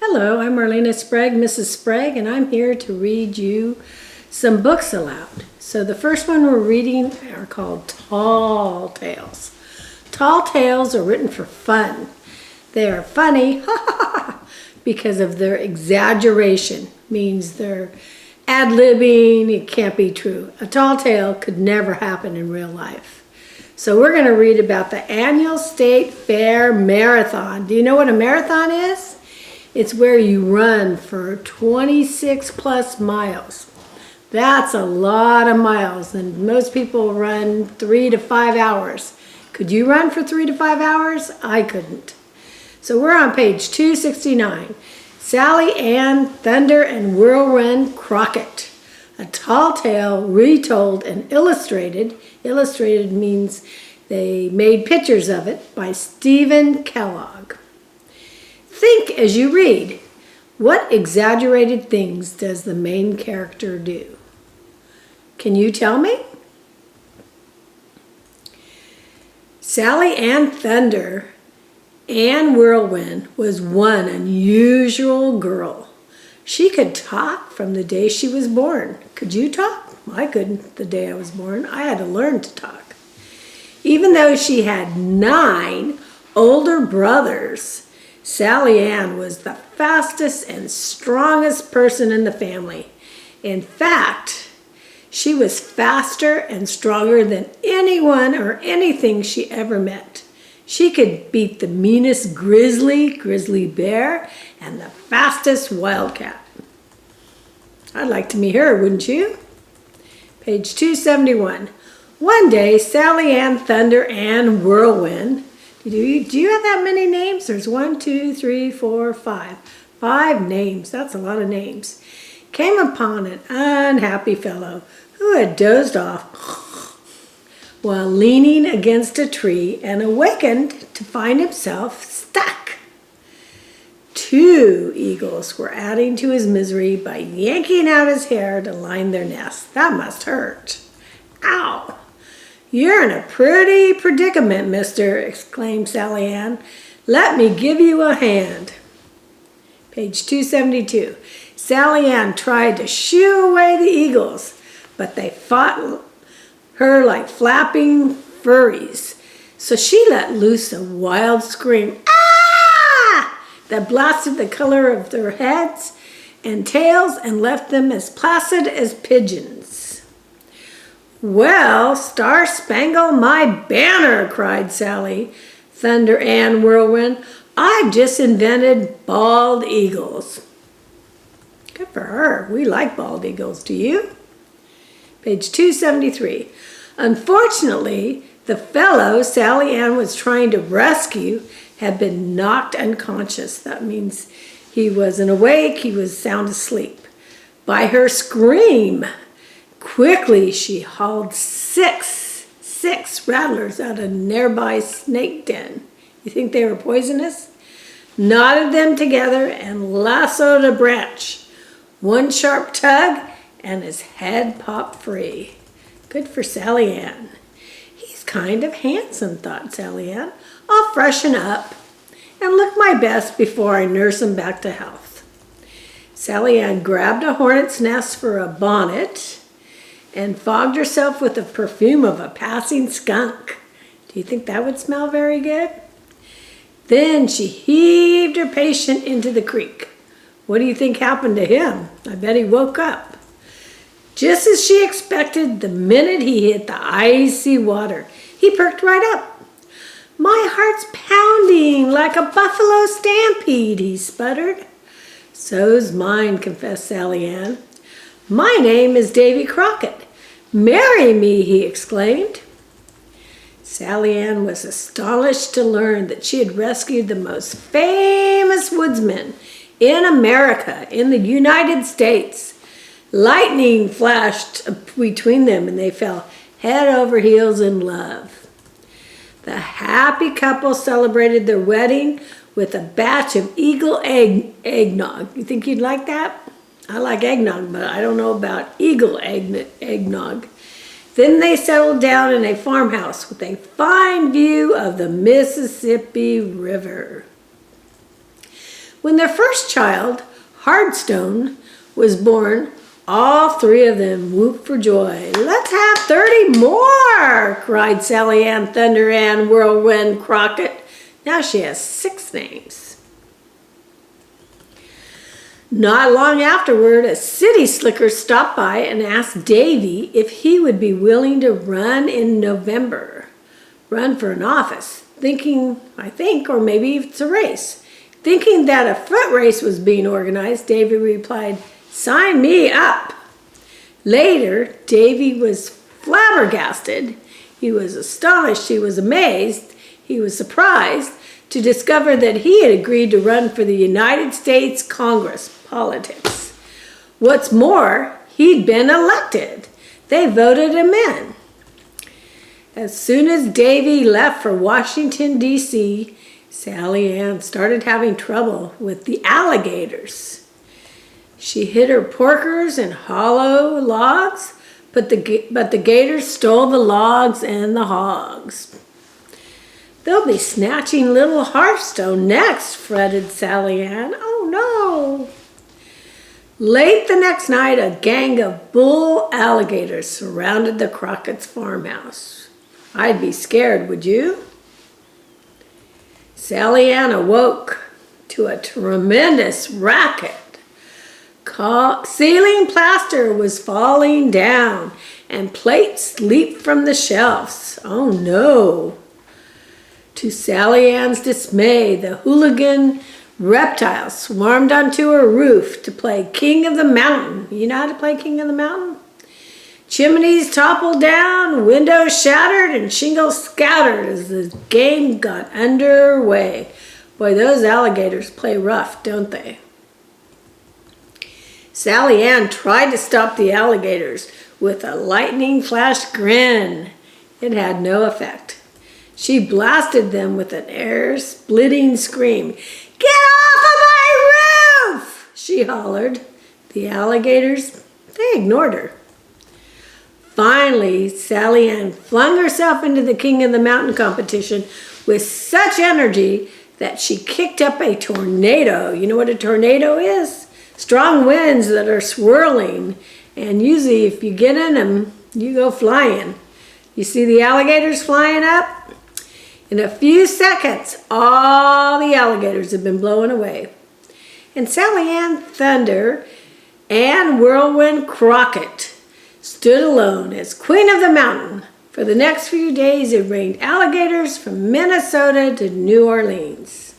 Hello, I'm Marlene Sprague, Mrs. Sprague, and I'm here to read you some books aloud. So the first one we're reading are called Tall Tales. Tall Tales are written for fun. They are funny because of their exaggeration, means they're ad-libbing, it can't be true. A tall tale could never happen in real life. So we're going to read about the annual State Fair Marathon. Do you know what a marathon is? It's where you run for 26 plus miles. That's a lot of miles, and most people run 3 to 5 hours. Could you run for 3 to 5 hours? I couldn't. So we're on page 269. Sally Ann, Thunder, and Whirlwind Crockett. A tall tale retold and illustrated. Illustrated means they made pictures of it by Stephen Kellogg. Think as you read. What exaggerated things does the main character do? Can you tell me? Sally Ann Thunder, Ann Whirlwind, was one unusual girl. She could talk from the day she was born. Could you talk? I couldn't the day I was born. I had to learn to talk. Even though she had 9 older brothers, Sally Ann was the fastest and strongest person in the family. In fact, she was faster and stronger than anyone or anything she ever met. She could beat the meanest grizzly bear and the fastest wildcat. I'd like to meet her, wouldn't you? Page 271. One day, Sally Ann Thunder and Whirlwind. Do you have that many names? There's 1, 2, 3, 4, 5. 5 names. That's a lot of names. Came upon an unhappy fellow who had dozed off while leaning against a tree and awakened to find himself stuck. 2 eagles were adding to his misery by yanking out his hair to line their nest. That must hurt. Ow! You're in a pretty predicament, mister, exclaimed Sally Ann. Let me give you a hand. Page 272. Sally Ann tried to shoo away the eagles, but they fought her like flapping furries. So she let loose a wild scream, ah! That blasted the color of their heads and tails and left them as placid as pigeons. Well, Star Spangle my banner, cried Sally Thunder Ann Whirlwind. I've just invented bald eagles. Good for her. We like bald eagles. Do you? Page 273. Unfortunately, the fellow Sally Ann was trying to rescue had been knocked unconscious. That means he wasn't awake, he was sound asleep. By her scream. Quickly, she hauled six rattlers out of a nearby snake den. You think they were poisonous? Knotted them together and lassoed a branch. One sharp tug, and his head popped free. Good for Sally Ann. He's kind of handsome, thought Sally Ann. I'll freshen up and look my best before I nurse him back to health. Sally Ann grabbed a hornet's nest for a bonnet and fogged herself with the perfume of a passing skunk. Do you think that would smell very good? Then she heaved her patient into the creek. What do you think happened to him? I bet he woke up. Just as she expected, the minute he hit the icy water, he perked right up. My heart's pounding like a buffalo stampede, he sputtered. So's mine, confessed Sally Ann. My name is Davy Crockett. Marry me, he exclaimed. Sally Ann was astonished to learn that she had rescued the most famous woodsman in America, in the United States. Lightning flashed between them and they fell head over heels in love. The happy couple celebrated their wedding with a batch of eagle eggnog. You think you'd like that? I like eggnog, but I don't know about eagle eggnog. Then they settled down in a farmhouse with a fine view of the Mississippi River. When their first child, Hardstone, was born, all three of them whooped for joy. "Let's have 30 more!" cried Sally Ann, Thunder Ann, Whirlwind, Crockett. Now she has 6 names. Not long afterward, a city slicker stopped by and asked Davy if he would be willing to run in November. Run for an office, or maybe it's a race. Thinking that a foot race was being organized, Davy replied, "Sign me up." Later, Davy was flabbergasted. He was astonished. He was amazed. He was surprised to discover that he had agreed to run for the United States Congress politics. What's more, he'd been elected. They voted him in. As soon as Davy left for Washington, D.C., Sally Ann started having trouble with the alligators. She hid her porkers in hollow logs, but the gators stole the logs and the hogs. "They'll be snatching little Hearthstone next," fretted Sally Ann. "Oh no!" Late the next night, a gang of bull alligators surrounded the Crockett's farmhouse. I'd be scared, would you? Sally Ann awoke to a tremendous racket. Ceiling plaster was falling down and plates leaped from the shelves. Oh no! To Sally Ann's dismay, the hooligan reptiles swarmed onto her roof to play King of the Mountain. You know how to play King of the Mountain? Chimneys toppled down, windows shattered, and shingles scattered as the game got underway. Boy, those alligators play rough, don't they? Sally Ann tried to stop the alligators with a lightning flash grin. It had no effect. She blasted them with an air-splitting scream. "Get off of my roof!" she hollered. The alligators, they ignored her. Finally, Sally Ann flung herself into the King of the Mountain competition with such energy that she kicked up a tornado. You know what a tornado is? Strong winds that are swirling, and usually if you get in them, you go flying. You see the alligators flying up? In a few seconds, all the alligators have been blown away. And Sally Ann, Thunder and Whirlwind Crockett stood alone as Queen of the Mountain. For the next few days, it rained alligators from Minnesota to New Orleans.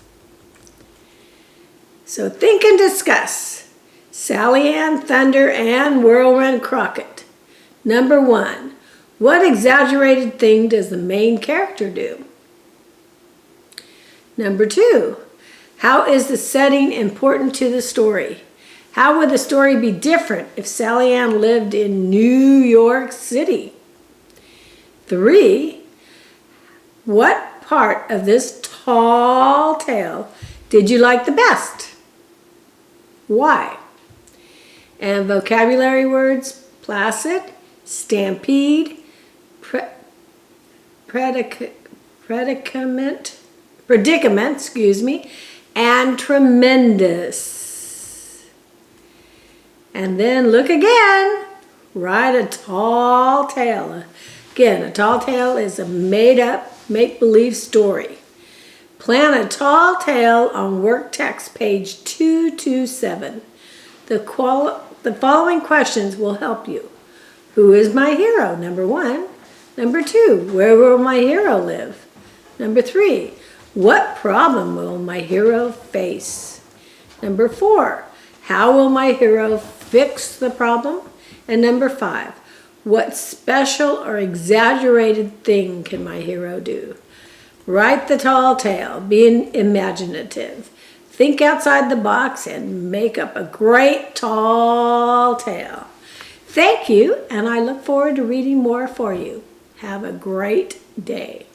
So think and discuss. Sally Ann, Thunder and Whirlwind Crockett. Number 1, what exaggerated thing does the main character do? Number 2, how is the setting important to the story? How would the story be different if Sally Ann lived in New York City? 3, what part of this tall tale did you like the best? Why? And vocabulary words: placid, stampede, predicament, and tremendous. And then look again. Write a tall tale. Again, a tall tale is a made-up, make-believe story. Plan a tall tale on work text page 227. The following questions will help you. Who is my hero? Number 1. Number 2, where will my hero live? Number 3, what problem will my hero face? Number 4, how will my hero fix the problem? And number 5, what special or exaggerated thing can my hero do? Write the tall tale, be imaginative. Think outside the box and make up a great tall tale. Thank you, and I look forward to reading more for you. Have a great day.